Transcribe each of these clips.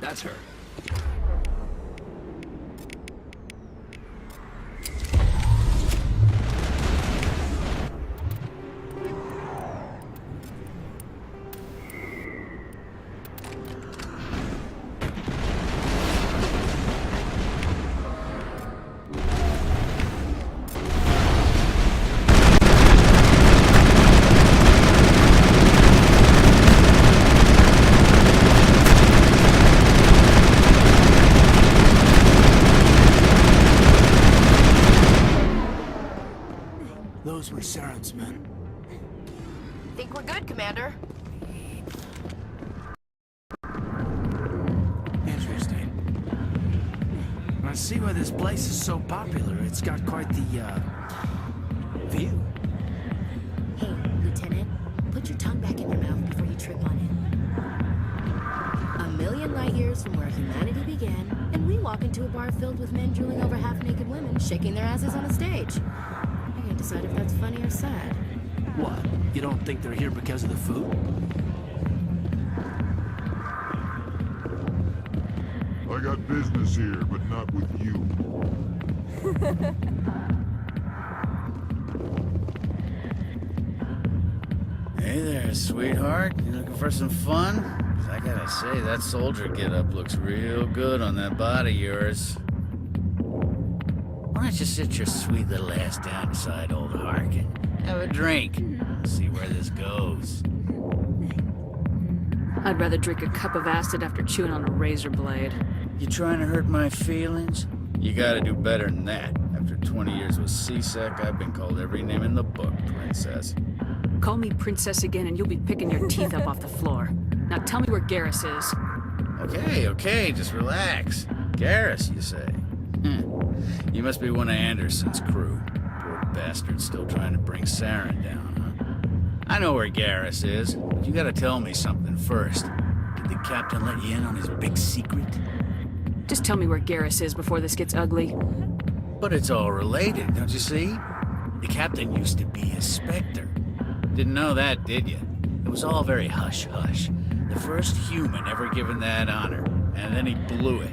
That's her. Those were Saren's men. Think we're good, Commander. Interesting. I see why this place is so popular. It's got quite the, view. Hey, Lieutenant, put your tongue back in your mouth before you trip on it. A million light years from where humanity began, and we walk into a bar filled with men drooling over half-naked women shaking their asses on a stage. I can't decide if that's funny or sad. What? You don't think they're here because of the food? I got business here, but not with you. Hey there, sweetheart. You looking for some fun? 'Cause I gotta say, that soldier getup looks real good on that body of yours. Why don't you sit your sweet little ass down beside old Harkin? Have a drink. See where this goes. I'd rather drink a cup of acid after chewing on a razor blade. You trying to hurt my feelings? You gotta do better than that. After 20 years with C-Sec, I've been called every name in the book, princess. Call me princess again and you'll be picking your teeth up off the floor. Now tell me where Garrus is. Okay, just relax. Garrus, you say? You must be one of Anderson's crew. Poor bastard still trying to bring Saren down, huh? I know where Garrus is, but you gotta tell me something first. Did the captain let you in on his big secret? Just tell me where Garrus is before this gets ugly. But it's all related, don't you see? The captain used to be a Spectre. Didn't know that, did you? It was all very hush-hush. The first human ever given that honor, and then he blew it.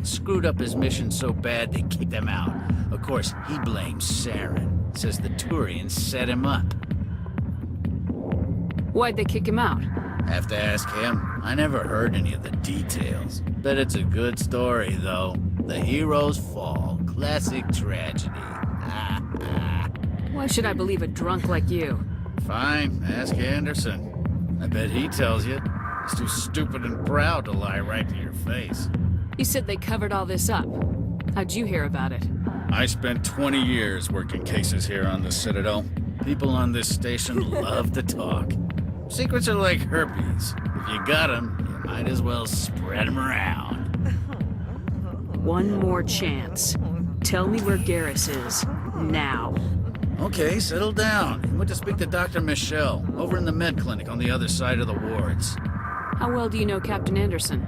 Screwed up his mission so bad they kicked him out. Of course, he blames Saren. Says the Turians set him up. Why'd they kick him out? Have to ask him. I never heard any of the details. Bet it's a good story, though. The heroes fall. Classic tragedy. Why should I believe a drunk like you? Fine, ask Anderson. I bet he tells you. He's too stupid and proud to lie right to your face. You said they covered all this up. How'd you hear about it? I spent 20 years working cases here on the Citadel. People on this station love to talk. Secrets are like herpes. If you got them, you might as well spread them around. One more chance. Tell me where Garrus is. Now. Okay, settle down. I went to speak to Dr. Michelle, over in the med clinic on the other side of the wards. How well do you know Captain Anderson?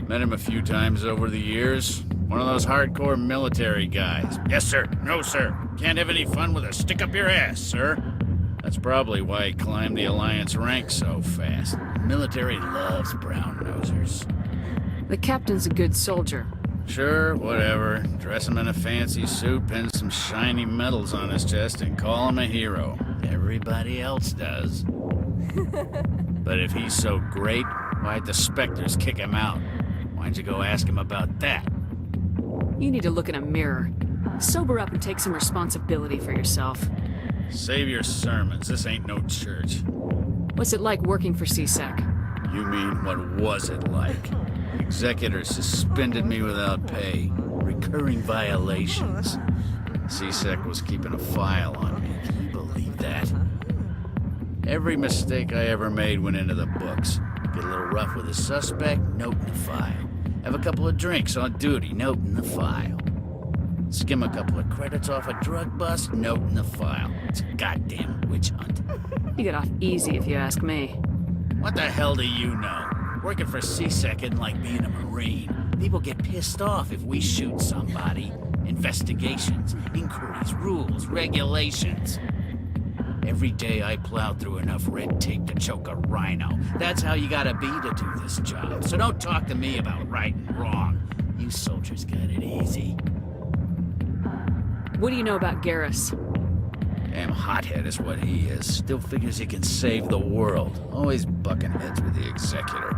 Met him a few times over the years. One of those hardcore military guys. Yes, sir. No, sir. Can't have any fun with a stick up your ass, sir. That's probably why he climbed the Alliance ranks so fast. The military loves brown-nosers. The captain's a good soldier. Sure, whatever. Dress him in a fancy suit, pin some shiny medals on his chest, and call him a hero. Everybody else does. But if he's so great, why'd the Spectres kick him out? Why'd you go ask him about that? You need to look in a mirror. Sober up and take some responsibility for yourself. Save your sermons. This ain't no church. What's it like working for C-Sec? You mean, what was it like? Executors suspended me without pay. Recurring violations. C-Sec was keeping a file on me. Can you believe that? Every mistake I ever made went into the books. Get a little rough with a suspect, note in the file. Have a couple of drinks on duty, note in the file. Skim a couple of credits off a drug bust, note in the file. It's a goddamn witch hunt. You get off easy if you ask me. What the hell do you know? Working for C-Sec isn't like being a Marine. People get pissed off if we shoot somebody. Investigations, inquiries, rules, regulations. Every day I plow through enough red tape to choke a rhino. That's how you gotta be to do this job. So don't talk to me about right and wrong. You soldiers got it easy. What do you know about Garrus? Damn hothead is what he is. Still figures he can save the world. Always bucking heads with the Executor.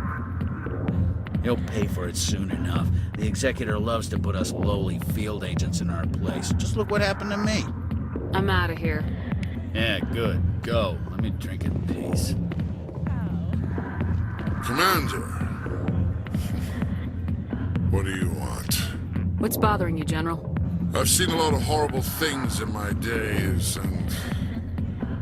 He'll pay for it soon enough. The Executor loves to put us lowly field agents in our place. Just look what happened to me. I'm out of here. Yeah, good. Go. Let me drink in peace. Commander. What do you want? What's bothering you, General? I've seen a lot of horrible things in my days, and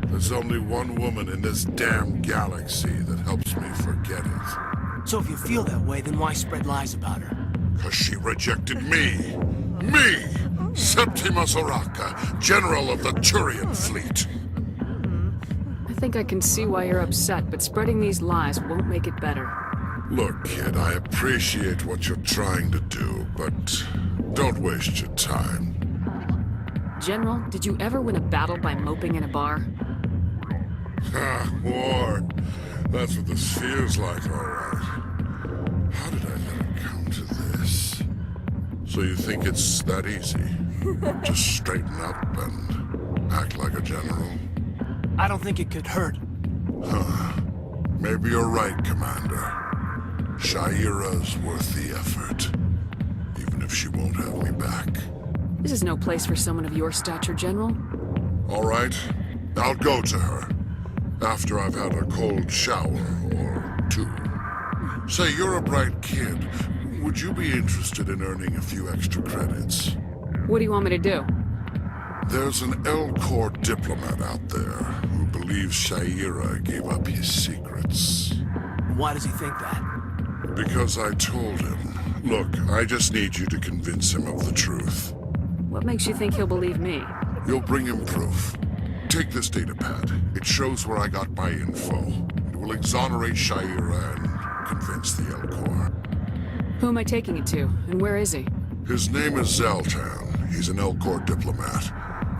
there's only one woman in this damn galaxy that helps me forget it. So if you feel that way, then why spread lies about her? 'Cause she rejected me! Me! Septimus Oraka, General of the Turian Fleet! I think I can see why you're upset, but spreading these lies won't make it better. Look, kid, I appreciate what you're trying to do, but don't waste your time. General, did you ever win a battle by moping in a bar? Ha, war. That's what this feels like, all right. How did I let it come to this? So you think it's that easy? Just straighten up and act like a general? I don't think it could hurt. Huh. Maybe you're right, Commander. Shaira's worth the effort. Even if she won't have me back. This is no place for someone of your stature, General. All right, I'll go to her. After I've had a cold shower or two. Say, you're a bright kid. Would you be interested in earning a few extra credits? What do you want me to do? There's an L-Corps diplomat out there who believes Shaira gave up his secrets. Why does he think that? Because I told him. Look, I just need you to convince him of the truth. What makes you think he'll believe me? You'll bring him proof. Take this datapad. It shows where I got my info. It will exonerate Shaira and convince the L-Corps. Who am I taking it to, and where is he? His name is Xeltan. He's an L-Corps diplomat.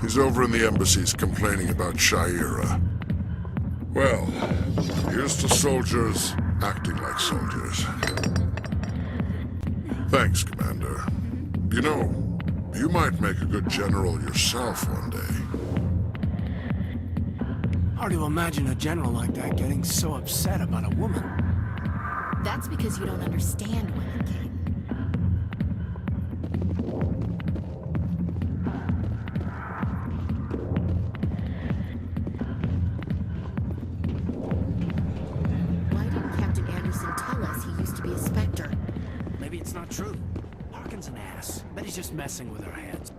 He's over in the embassies complaining about Shaira. Well, here's to soldiers acting like soldiers. Thanks, Commander. You know, you might make a good general yourself one day. Hard to imagine a general like that getting so upset about a woman. That's because you don't understand women, Kate. Why didn't Captain Anderson tell us he used to be a Spectre? Maybe it's not true. Harkin's an ass. Bet he's just messing with our heads.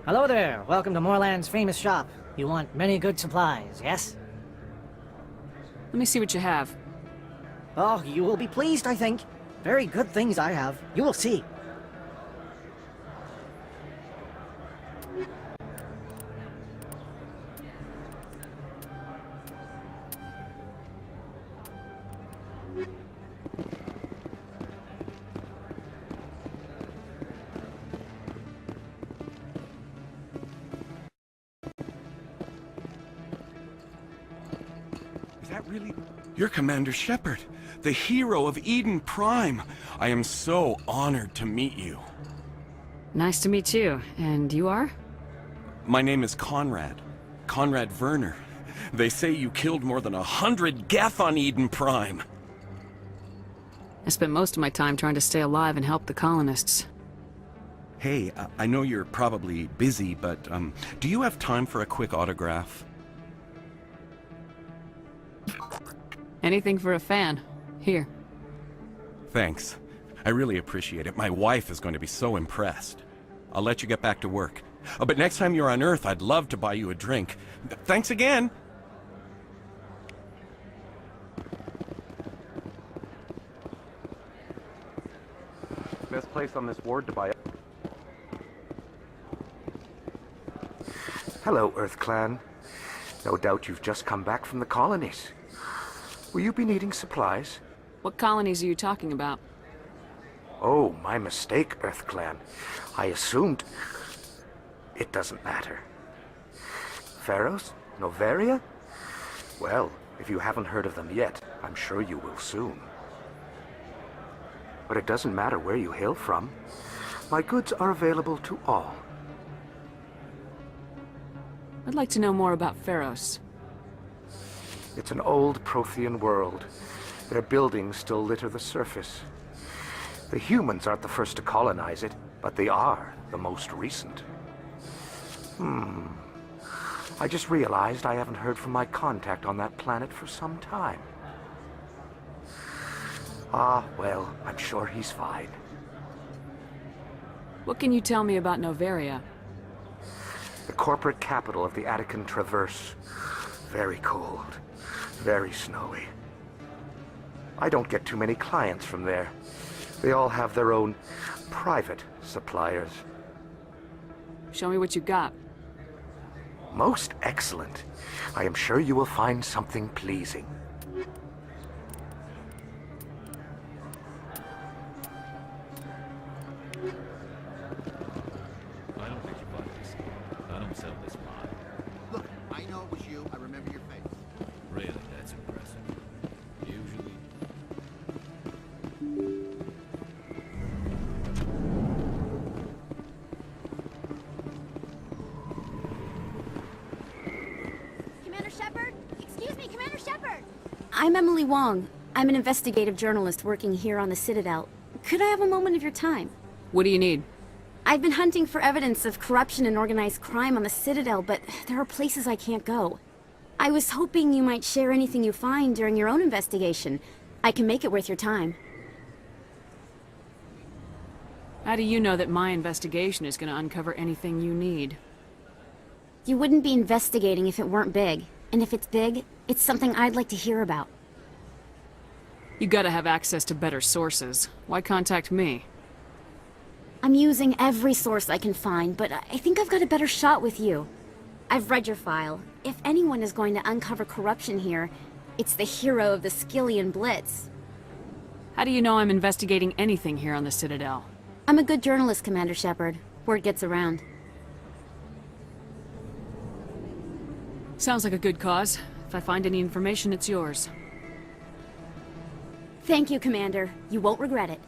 Hello there. Welcome to Moorland's famous shop. You want many good supplies, yes? Let me see what you have. Oh, you will be pleased, I think. Very good things I have. You will see. Is that really... You're Commander Shepard, the hero of Eden Prime. I am so honored to meet you. Nice to meet you. And you are? My name is Conrad. Conrad Werner. They say you killed more than 100 Geth on Eden Prime. I spent most of my time trying to stay alive and help the colonists. Hey, I know you're probably busy, but do you have time for a quick autograph? Anything for a fan. Here. Thanks. I really appreciate it. My wife is going to be so impressed. I'll let you get back to work. Oh, but next time you're on Earth, I'd love to buy you a drink. Thanks again! Best place on this ward to buy. Hello, Earth Clan. No doubt you've just come back from the colonies. Will you be needing supplies? What colonies are you talking about? Oh, my mistake, Earth Clan. I assumed... It doesn't matter. Pharaohs? Noveria? Well, if you haven't heard of them yet, I'm sure you will soon. But it doesn't matter where you hail from. My goods are available to all. I'd like to know more about Pharaohs. It's an old Prothean world. Their buildings still litter the surface. The humans aren't the first to colonize it, but they are the most recent. I just realized I haven't heard from my contact on that planet for some time. Ah, well, I'm sure he's fine. What can you tell me about Noveria? The corporate capital of the Attican Traverse. Very cold. Very snowy. I don't get too many clients from there. They all have their own private suppliers. Show me what you got. Most excellent. I am sure you will find something pleasing. I don't think you bought this. I don't sell this pot. Look, I know it was you. I remember your face. Really, that's impressive. Usually... Commander Shepard? Excuse me, Commander Shepard! I'm Emily Wong. I'm an investigative journalist working here on the Citadel. Could I have a moment of your time? What do you need? I've been hunting for evidence of corruption and organized crime on the Citadel, but there are places I can't go. I was hoping you might share anything you find during your own investigation. I can make it worth your time. How do you know that my investigation is going to uncover anything you need? You wouldn't be investigating if it weren't big. And if it's big, it's something I'd like to hear about. You gotta have access to better sources. Why contact me? I'm using every source I can find, but I think I've got a better shot with you. I've read your file. If anyone is going to uncover corruption here, it's the hero of the Skillian Blitz. How do you know I'm investigating anything here on the Citadel? I'm a good journalist, Commander Shepard. Word gets around. Sounds like a good cause. If I find any information, it's yours. Thank you, Commander. You won't regret it.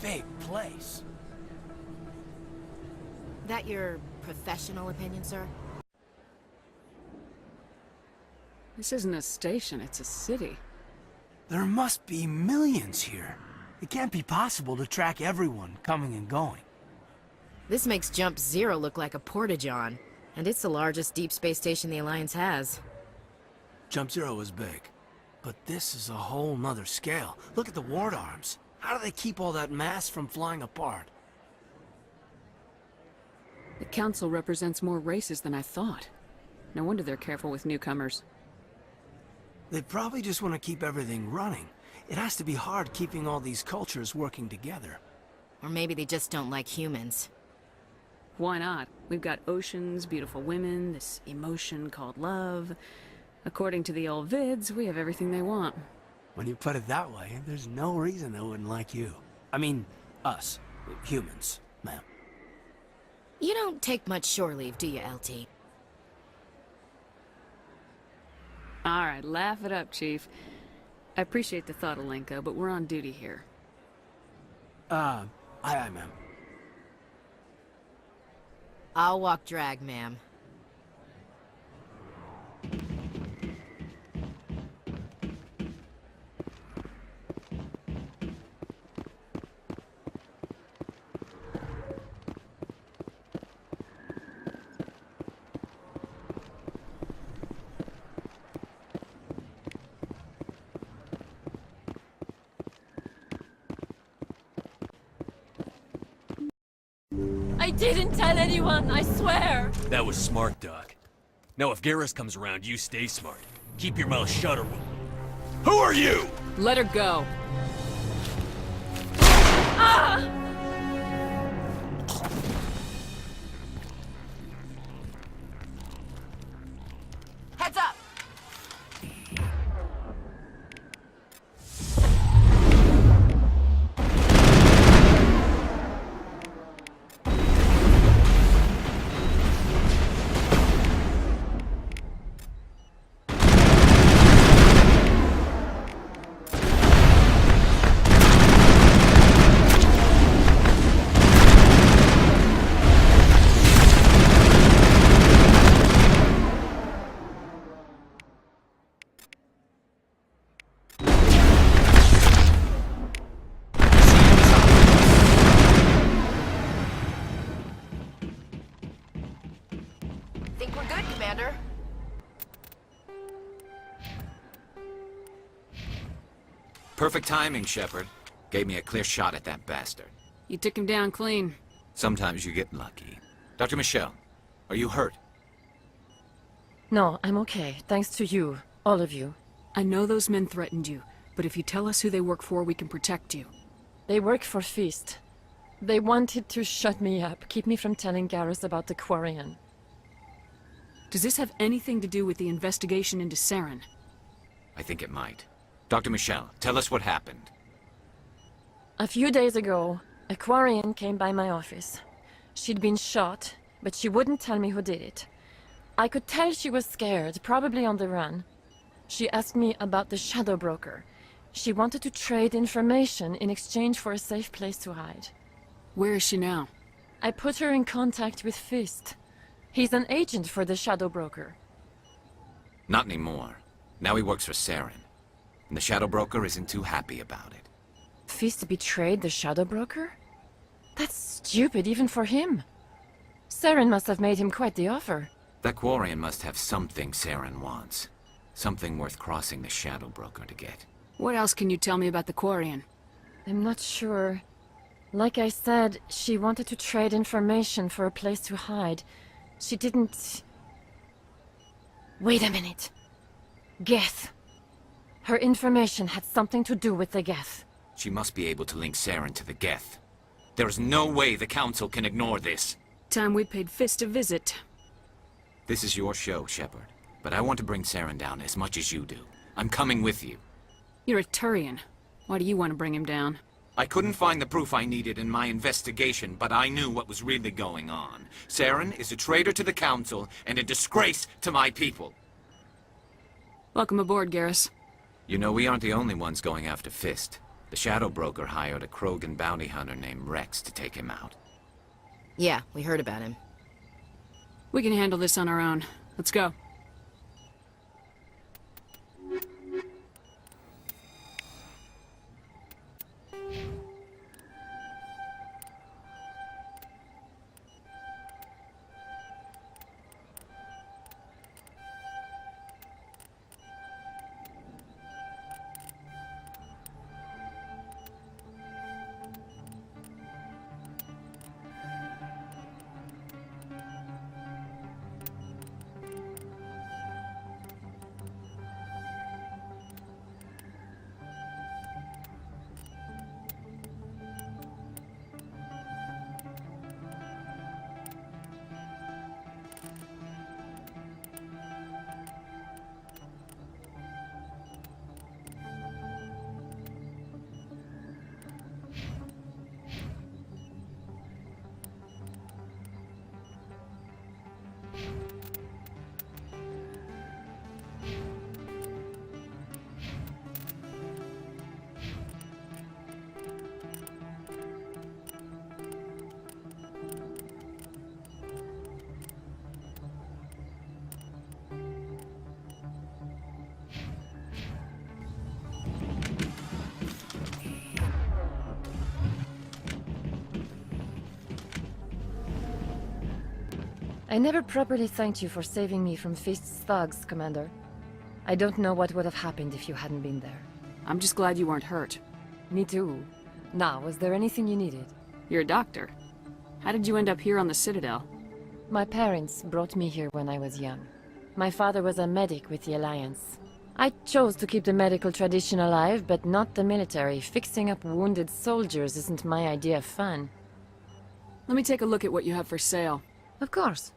Big place. That your professional opinion, sir? This isn't a station, it's a city. There must be millions here. It can't be possible to track everyone coming and going. This makes Jump Zero look like a porta-john, and it's the largest deep space station the Alliance has. Jump Zero is big, but this is a whole nother scale. Look at the ward arms. How do they keep all that mass from flying apart? The Council represents more races than I thought. No wonder they're careful with newcomers. They probably just want to keep everything running. It has to be hard keeping all these cultures working together. Or maybe they just don't like humans. Why not? We've got oceans, beautiful women, this emotion called love. According to the old vids, we have everything they want. When you put it that way, there's no reason they wouldn't like you. I mean, us. Humans, ma'am. You don't take much shore leave, do you, LT? Alright, laugh it up, Chief. I appreciate the thought, Alenka, but we're on duty here. Aye, aye, ma'am. I'll walk drag, ma'am. I didn't tell anyone, I swear! That was smart, Doc. Now if Garrus comes around, you stay smart. Keep your mouth shut or we'll... Who are you? Let her go. Ah! Heads up! Think we're good, Commander? Perfect timing, Shepard. Gave me a clear shot at that bastard. You took him down clean. Sometimes you get lucky. Dr. Michelle, are you hurt? No, I'm okay, thanks to you, all of you. I know those men threatened you, but if you tell us who they work for, we can protect you. They work for Feast. They wanted to shut me up, keep me from telling Garrus about the Quarian. Does this have anything to do with the investigation into Saren? I think it might. Dr. Michelle, tell us what happened. A few days ago, a Quarian came by my office. She'd been shot, but she wouldn't tell me who did it. I could tell she was scared, probably on the run. She asked me about the Shadow Broker. She wanted to trade information in exchange for a safe place to hide. Where is she now? I put her in contact with Fist. He's an agent for the Shadow Broker. Not anymore. Now he works for Saren. And the Shadow Broker isn't too happy about it. Fist betrayed the Shadow Broker? That's stupid even for him. Saren must have made him quite the offer. That Quarian must have something Saren wants. Something worth crossing the Shadow Broker to get. What else can you tell me about the Quarian? I'm not sure. Like I said, she wanted to trade information for a place to hide. She didn't... Wait a minute. Geth. Her information had something to do with the Geth. She must be able to link Saren to the Geth. There is no way the Council can ignore this. Time we paid Fist a visit. This is your show, Shepard. But I want to bring Saren down as much as you do. I'm coming with you. You're a Turian. Why do you want to bring him down? I couldn't find the proof I needed in my investigation, but I knew what was really going on. Saren is a traitor to the Council and a disgrace to my people. Welcome aboard, Garrus. You know, we aren't the only ones going after Fist. The Shadow Broker hired a Krogan bounty hunter named Rex to take him out. Yeah, we heard about him. We can handle this on our own. Let's go. I never properly thanked you for saving me from Feast's thugs, Commander. I don't know what would have happened if you hadn't been there. I'm just glad you weren't hurt. Me too. Now, was there anything you needed? You're a doctor. How did you end up here on the Citadel? My parents brought me here when I was young. My father was a medic with the Alliance. I chose to keep the medical tradition alive, but not the military. Fixing up wounded soldiers isn't my idea of fun. Let me take a look at what you have for sale. Of course.